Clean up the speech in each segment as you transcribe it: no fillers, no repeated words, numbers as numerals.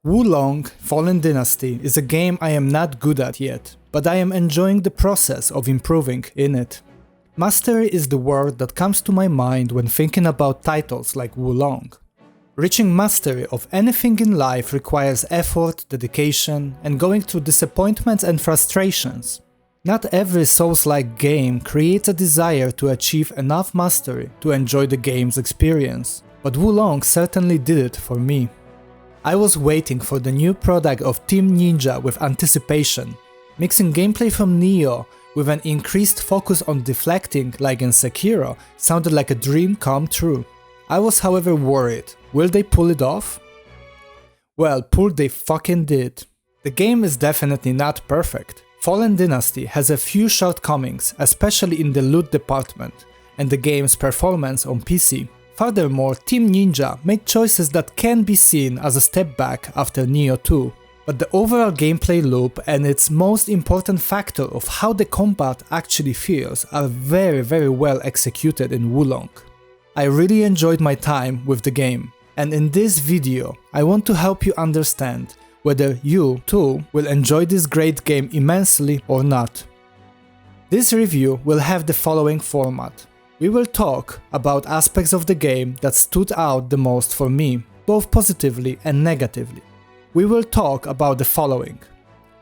Wo Long Fallen Dynasty is a game I am not good at yet, but I am enjoying the process of improving in it. Mastery is the word that comes to my mind when thinking about titles like Wo Long. Reaching mastery of anything in life requires effort, dedication, and going through disappointments and frustrations. Not every Souls-like game creates a desire to achieve enough mastery to enjoy the game's experience, but Wo Long certainly did it for me. I was waiting for the new product of Team Ninja with anticipation, mixing gameplay from Nioh with an increased focus on deflecting like in Sekiro sounded like a dream come true. I was however worried, will they pull it off? Well, pull they fucking did. The game is definitely not perfect. Fallen Dynasty has a few shortcomings, especially in the loot department, and the game's performance on PC. Furthermore, Team Ninja made choices that can be seen as a step back after Nioh 2, but the overall gameplay loop and its most important factor of how the combat actually feels are very well executed in Wo Long. I really enjoyed my time with the game, and in this video I want to help you understand whether you too will enjoy this great game immensely or not. This review will have the following format. We will talk about aspects of the game that stood out the most for me, both positively and negatively. We will talk about the following: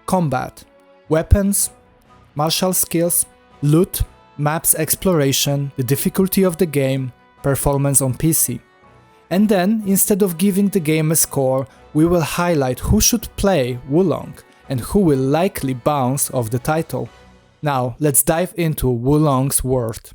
combat, weapons, martial skills, loot, maps exploration, the difficulty of the game, performance on PC. And then, instead of giving the game a score, we will highlight who should play Wo Long and who will likely bounce off the title. Now, let's dive into Wo Long's world.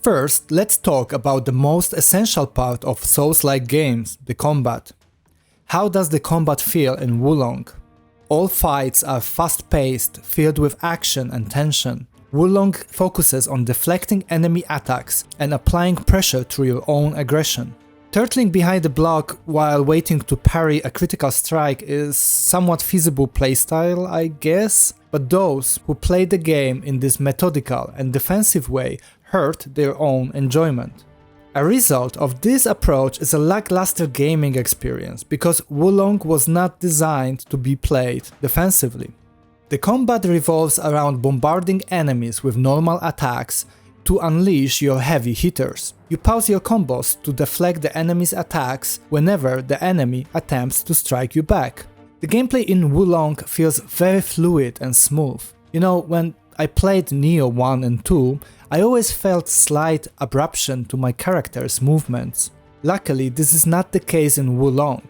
First, let's talk about the most essential part of Souls-like games, the combat. How does the combat feel in Wo Long? All fights are fast-paced, filled with action and tension. Wo Long focuses on deflecting enemy attacks and applying pressure through your own aggression. Turtling behind a block while waiting to parry a critical strike is somewhat feasible playstyle, I guess, but those who play the game in this methodical and defensive way hurt their own enjoyment. A result of this approach is a lackluster gaming experience because Wo Long was not designed to be played defensively. The combat revolves around bombarding enemies with normal attacks to unleash your heavy hitters. You pause your combos to deflect the enemy's attacks whenever the enemy attempts to strike you back. The gameplay in Wo Long feels very fluid and smooth. You know, when I played Nioh 1 and 2, I always felt slight abruption to my character's movements. Luckily, this is not the case in Wo Long.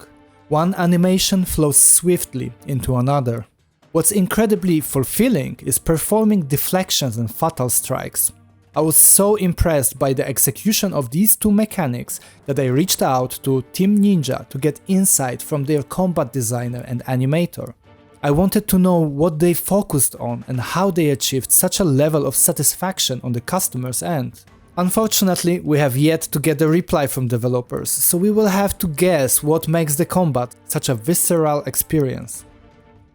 One animation flows swiftly into another. What's incredibly fulfilling is performing deflections and fatal strikes. I was so impressed by the execution of these two mechanics that I reached out to Team Ninja to get insight from their combat designer and animator. I wanted to know what they focused on and how they achieved such a level of satisfaction on the customer's end. Unfortunately, we have yet to get a reply from developers, so we will have to guess what makes the combat such a visceral experience.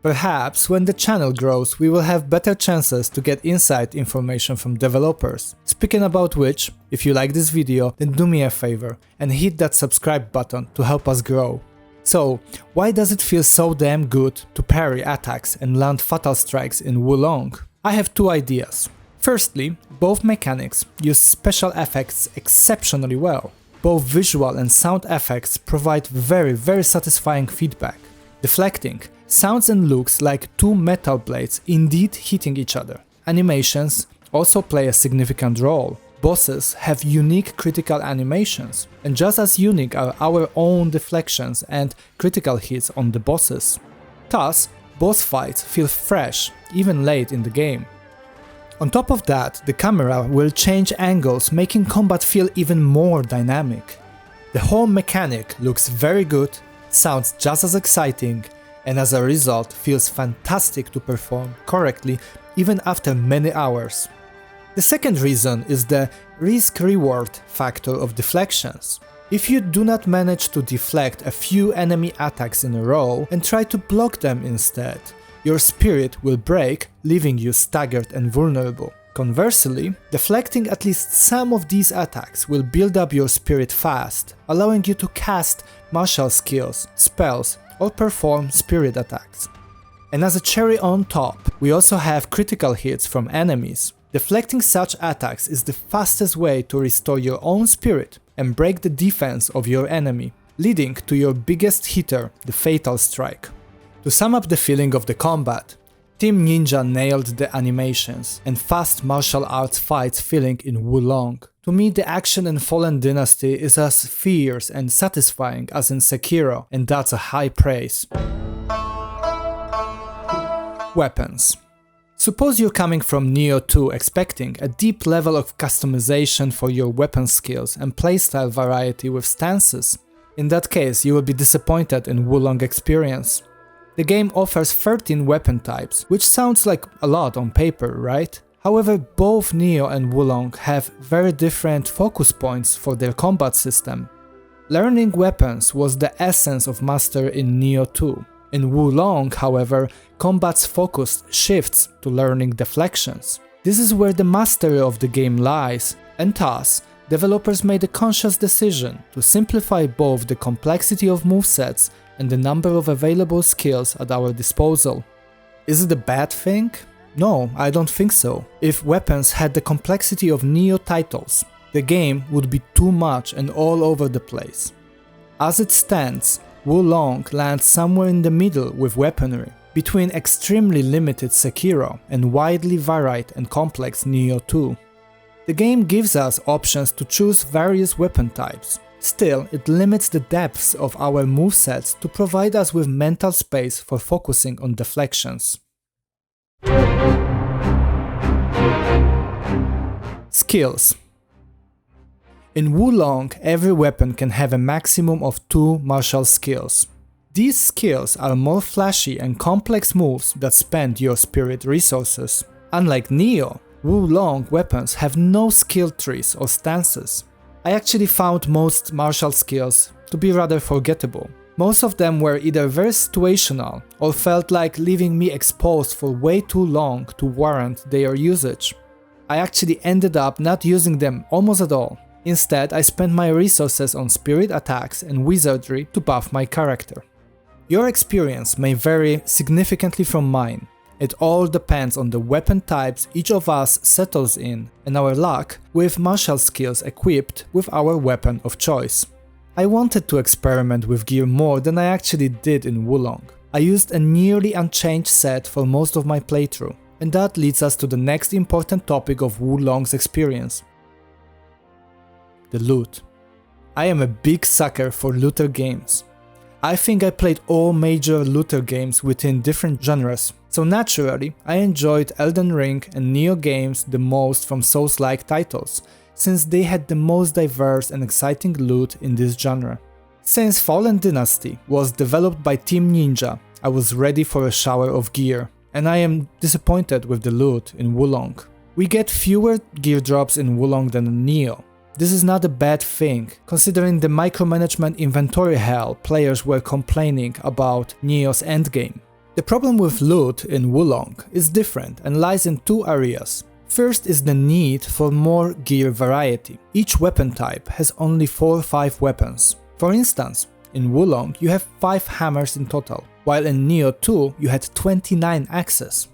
Perhaps when the channel grows, we will have better chances to get inside information from developers. Speaking about which, if you like this video, then do me a favor and hit that subscribe button to help us grow. So, why does it feel so damn good to parry attacks and land fatal strikes in Wo Long? I have two ideas. Firstly, both mechanics use special effects exceptionally well. Both visual and sound effects provide very satisfying feedback. Deflecting sounds and looks like two metal blades indeed hitting each other. Animations also play a significant role. Bosses have unique critical animations, and just as unique are our own deflections and critical hits on the bosses. Thus, boss fights feel fresh, even late in the game. On top of that, the camera will change angles, making combat feel even more dynamic. The whole mechanic looks very good, sounds just as exciting, and as a result feels fantastic to perform correctly even after many hours. The second reason is the risk-reward factor of deflections. If you do not manage to deflect a few enemy attacks in a row and try to block them instead, your spirit will break, leaving you staggered and vulnerable. Conversely, deflecting at least some of these attacks will build up your spirit fast, allowing you to cast martial skills, spells, or perform spirit attacks. And as a cherry on top, we also have critical hits from enemies. Deflecting such attacks is the fastest way to restore your own spirit and break the defense of your enemy, leading to your biggest hitter, the Fatal Strike. To sum up the feeling of the combat, Team Ninja nailed the animations and fast martial arts fights feeling in Wo Long. To me, the action in Fallen Dynasty is as fierce and satisfying as in Sekiro, and that's a high praise. Weapons. Suppose you're coming from Nioh 2 expecting a deep level of customization for your weapon skills and playstyle variety with stances. In that case, you will be disappointed in Wo Long experience. The game offers 13 weapon types, which sounds like a lot on paper, right? However, both Nioh and Wo Long have very different focus points for their combat system. Learning weapons was the essence of Master in Nioh 2. In Wo Long, however, combat's focus shifts to learning deflections. This is where the mastery of the game lies, and thus, developers made a conscious decision to simplify both the complexity of movesets and the number of available skills at our disposal. Is it a bad thing? No, I don't think so. If weapons had the complexity of Nioh titles, the game would be too much and all over the place. As it stands, Wo Long lands somewhere in the middle with weaponry, between extremely limited Sekiro and widely varied and complex Nioh 2. The game gives us options to choose various weapon types. Still, it limits the depths of our movesets to provide us with mental space for focusing on deflections. Skills. In Wo Long, every weapon can have a maximum of 2 martial skills. These skills are more flashy and complex moves that spend your spirit resources. Unlike Nioh, Wo Long weapons have no skill trees or stances. I actually found most martial skills to be rather forgettable. Most of them were either very situational or felt like leaving me exposed for way too long to warrant their usage. I actually ended up not using them almost at all. Instead, I spent my resources on spirit attacks and wizardry to buff my character. Your experience may vary significantly from mine. It all depends on the weapon types each of us settles in and our luck with martial skills equipped with our weapon of choice. I wanted to experiment with gear more than I actually did in Wo Long. I used a nearly unchanged set for most of my playthrough, and that leads us to the next important topic of Wo Long's experience: the loot. I am a big sucker for looter games. I think I played all major looter games within different genres, so naturally I enjoyed Elden Ring and Nioh games the most from Souls-like titles, since they had the most diverse and exciting loot in this genre. Since Fallen Dynasty was developed by Team Ninja, I was ready for a shower of gear, and I am disappointed with the loot in Wo Long. We get fewer gear drops in Wo Long than in Nioh. This is not a bad thing, considering the micromanagement inventory hell players were complaining about Nioh's endgame. The problem with loot in Wo Long is different and lies in 2 areas. First is the need for more gear variety. Each weapon type has only 4 or 5 weapons. For instance, in Wo Long you have 5 hammers in total, while in Nioh 2 you had 29 axes.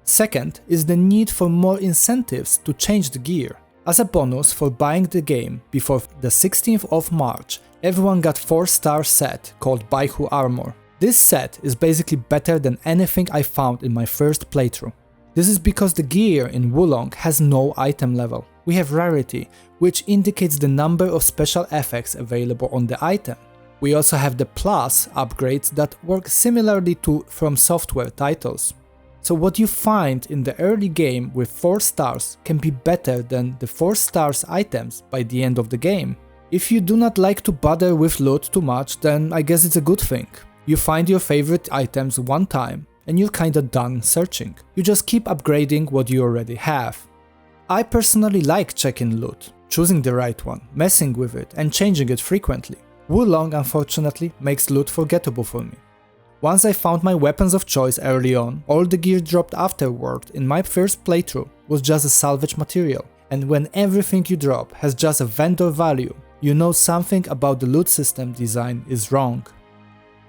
Second is the need for more incentives to change the gear. As a bonus for buying the game before the 16th of March, everyone got 4-star set called Baihu Armor. This set is basically better than anything I found in my first playthrough. This is because the gear in Wo Long has no item level. We have rarity, which indicates the number of special effects available on the item. We also have the plus upgrades that work similarly to From Software titles. So what you find in the early game with 4 stars can be better than the 4 stars items by the end of the game. If you do not like to bother with loot too much, then I guess it's a good thing. You find your favorite items one time, and you're kinda done searching. You just keep upgrading what you already have. I personally like checking loot, choosing the right one, messing with it, and changing it frequently. Wo Long unfortunately makes loot forgettable for me. Once I found my weapons of choice early on, all the gear dropped afterward in my first playthrough was just a salvage material, and when everything you drop has just a vendor value, you know something about the loot system design is wrong.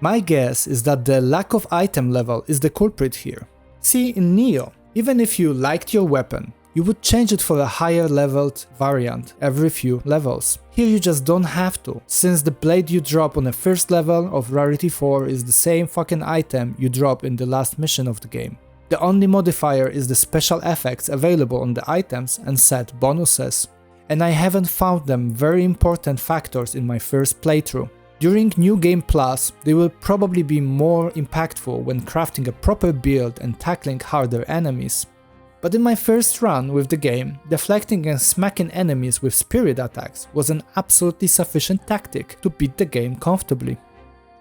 My guess is that the lack of item level is the culprit here. See, in Nioh, even if you liked your weapon, you would change it for a higher leveled variant every few levels. Here you just don't have to, since the blade you drop on the first level of rarity 4 is the same fucking item you drop in the last mission of the game. The only modifier is the special effects available on the items and set bonuses. And I haven't found them very important factors in my first playthrough. During New Game Plus, they will probably be more impactful when crafting a proper build and tackling harder enemies. But in my first run with the game, deflecting and smacking enemies with spirit attacks was an absolutely sufficient tactic to beat the game comfortably.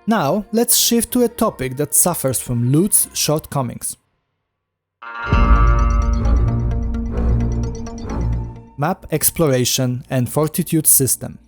Now, let's shift to a topic that suffers from loot's shortcomings. Map exploration and fortitude system.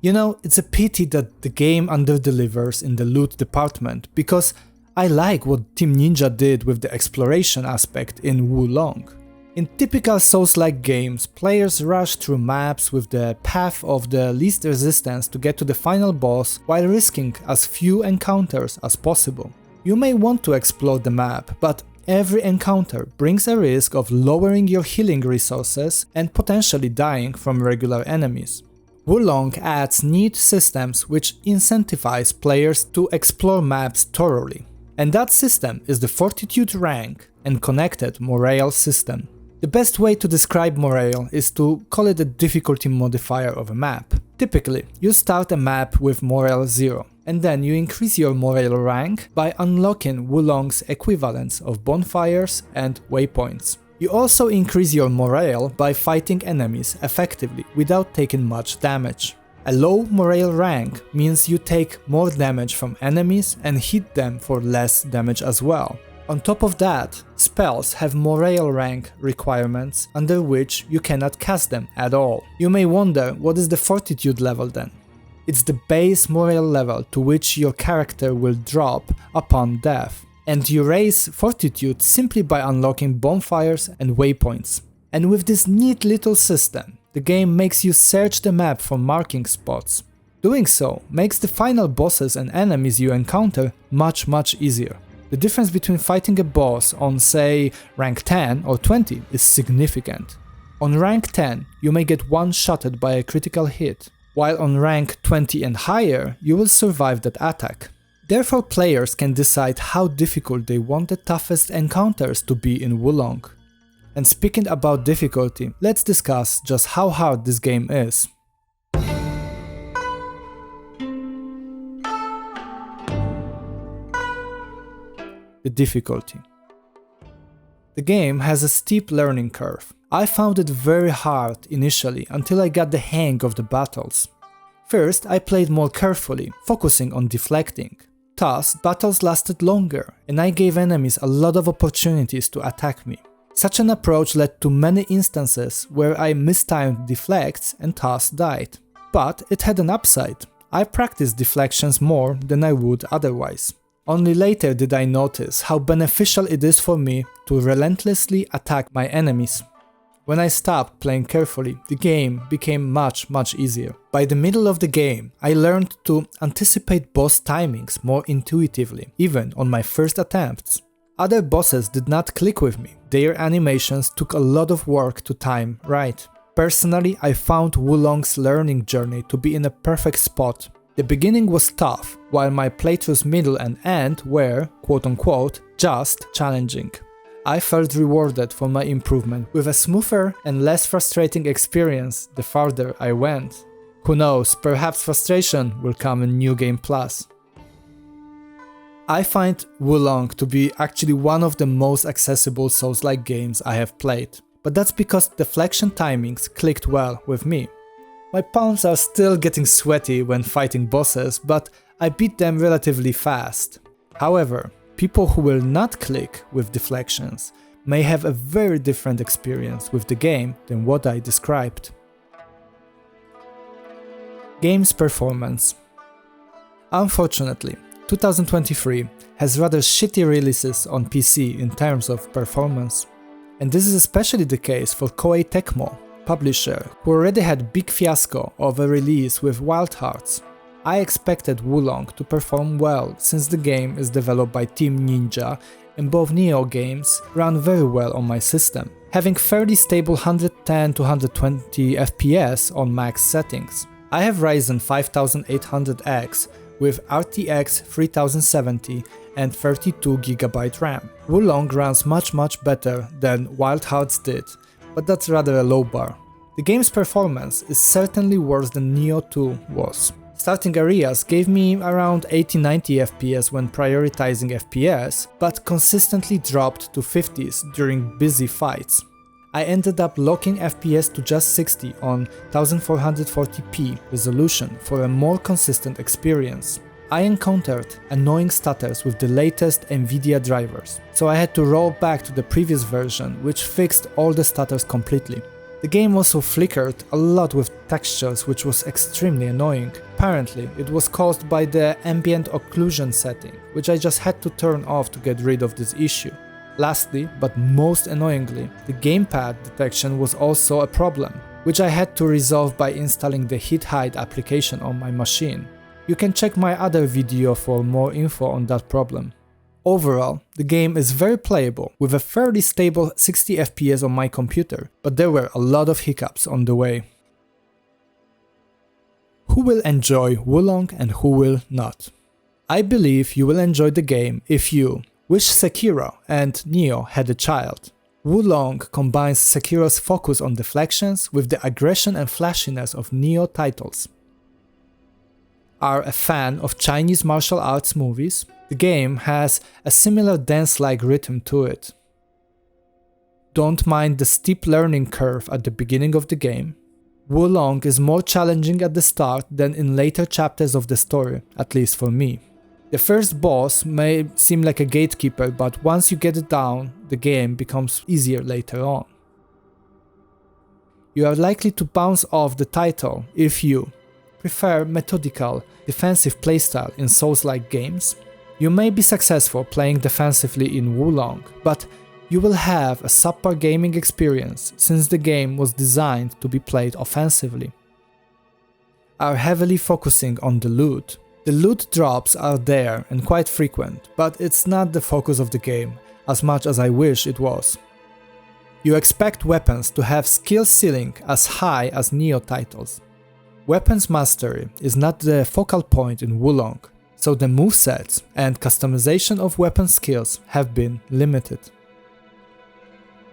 You know, it's a pity that the game underdelivers in the loot department, because I like what Team Ninja did with the exploration aspect in Wo Long. In typical Souls-like games, players rush through maps with the path of the least resistance to get to the final boss while risking as few encounters as possible. You may want to explore the map, but every encounter brings a risk of lowering your healing resources and potentially dying from regular enemies. Wo Long adds neat systems which incentivize players to explore maps thoroughly. And that system is the Fortitude rank and connected morale system. The best way to describe morale is to call it a difficulty modifier of a map. Typically, you start a map with morale 0, and then you increase your morale rank by unlocking Wo Long's equivalents of bonfires and waypoints. You also increase your morale by fighting enemies effectively without taking much damage. A low morale rank means you take more damage from enemies and hit them for less damage as well. On top of that, spells have morale rank requirements under which you cannot cast them at all. You may wonder, what is the fortitude level then? It's the base morale level to which your character will drop upon death, and you raise fortitude simply by unlocking bonfires and waypoints. And with this neat little system, the game makes you search the map for marking spots. Doing so makes the final bosses and enemies you encounter much easier. The difference between fighting a boss on, say, rank 10 or 20 is significant. On rank 10, you may get one-shotted by a critical hit, while on rank 20 and higher, you will survive that attack. Therefore, players can decide how difficult they want the toughest encounters to be in Wo Long. And speaking about difficulty, let's discuss just how hard this game is. The difficulty. The game has a steep learning curve. I found it very hard initially until I got the hang of the battles. First, I played more carefully, focusing on deflecting. Thus, battles lasted longer, and I gave enemies a lot of opportunities to attack me. Such an approach led to many instances where I mistimed deflects and thus died. But it had an upside. I practiced deflections more than I would otherwise. Only later did I notice how beneficial it is for me to relentlessly attack my enemies. When I stopped playing carefully, the game became much easier. By the middle of the game, I learned to anticipate boss timings more intuitively, even on my first attempts. Other bosses did not click with me. Their animations took a lot of work to time right. Personally, I found Wo Long's learning journey to be in a perfect spot. The beginning was tough, while my playthrough's middle and end were, quote-unquote, just challenging. I felt rewarded for my improvement with a smoother and less frustrating experience the farther I went. Who knows, perhaps frustration will come in New Game Plus. I find Wo Long to be actually one of the most accessible Souls-like games I have played, but that's because deflection timings clicked well with me. My palms are still getting sweaty when fighting bosses, but I beat them relatively fast. However, people who will not click with deflections may have a very different experience with the game than what I described. Game's performance. Unfortunately, 2023 has rather shitty releases on PC in terms of performance. And this is especially the case for Koei Tecmo, publisher, who already had big fiasco of a release with Wild Hearts. I expected Wo Long to perform well since the game is developed by Team Ninja and both Nioh games run very well on my system, having fairly stable 110 to 120 FPS on max settings. I have Ryzen 5800X with RTX 3070 and 32GB RAM. Wo Long runs much better than Wild Hearts did, but that's rather a low bar. The game's performance is certainly worse than Nioh 2 was. Starting areas gave me around 80-90 FPS when prioritizing FPS, but consistently dropped to 50s during busy fights. I ended up locking FPS to just 60 on 1440p resolution for a more consistent experience. I encountered annoying stutters with the latest Nvidia drivers, so I had to roll back to the previous version, which fixed all the stutters completely. The game also flickered a lot with textures, which was extremely annoying. Apparently, it was caused by the ambient occlusion setting, which I just had to turn off to get rid of this issue. Lastly, but most annoyingly, the gamepad detection was also a problem, which I had to resolve by installing the hit hide application on my machine. You can check my other video for more info on that problem. Overall, the game is very playable with a fairly stable 60 FPS on my computer, but there were a lot of hiccups on the way. Who will enjoy Wo Long and who will not? I believe you will enjoy the game if you wish Sekiro and Nioh had a child. Wo Long combines Sekiro's focus on deflections with the aggression and flashiness of Nioh titles. Are a fan of Chinese martial arts movies? The game has a similar dance-like rhythm to it. Don't mind the steep learning curve at the beginning of the game. Wo Long is more challenging at the start than in later chapters of the story, at least for me. The first boss may seem like a gatekeeper, but once you get it down, the game becomes easier later on. You are likely to bounce off the title if you prefer methodical, defensive playstyle in Souls-like games. You may be successful playing defensively in Wo Long, but you will have a subpar gaming experience since the game was designed to be played offensively. Are heavily focusing on the loot. The loot drops are there and quite frequent, but it's not the focus of the game as much as I wish it was. You expect weapons to have skill ceiling as high as Nioh titles. Weapons mastery is not the focal point in Wo Long, so the movesets and customization of weapon skills have been limited.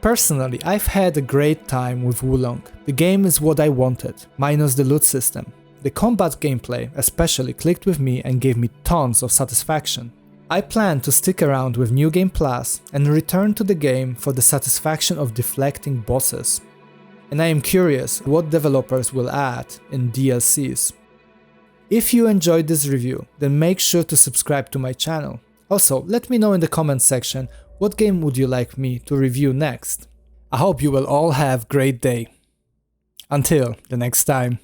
Personally, I've had a great time with Wo Long. The game is what I wanted, minus the loot system. The combat gameplay especially clicked with me and gave me tons of satisfaction. I plan to stick around with New Game Plus and return to the game for the satisfaction of deflecting bosses. And I am curious what developers will add in DLCs. If you enjoyed this review, then make sure to subscribe to my channel. Also, let me know in the comments section what game would you like me to review next. I hope you will all have a great day. Until the next time.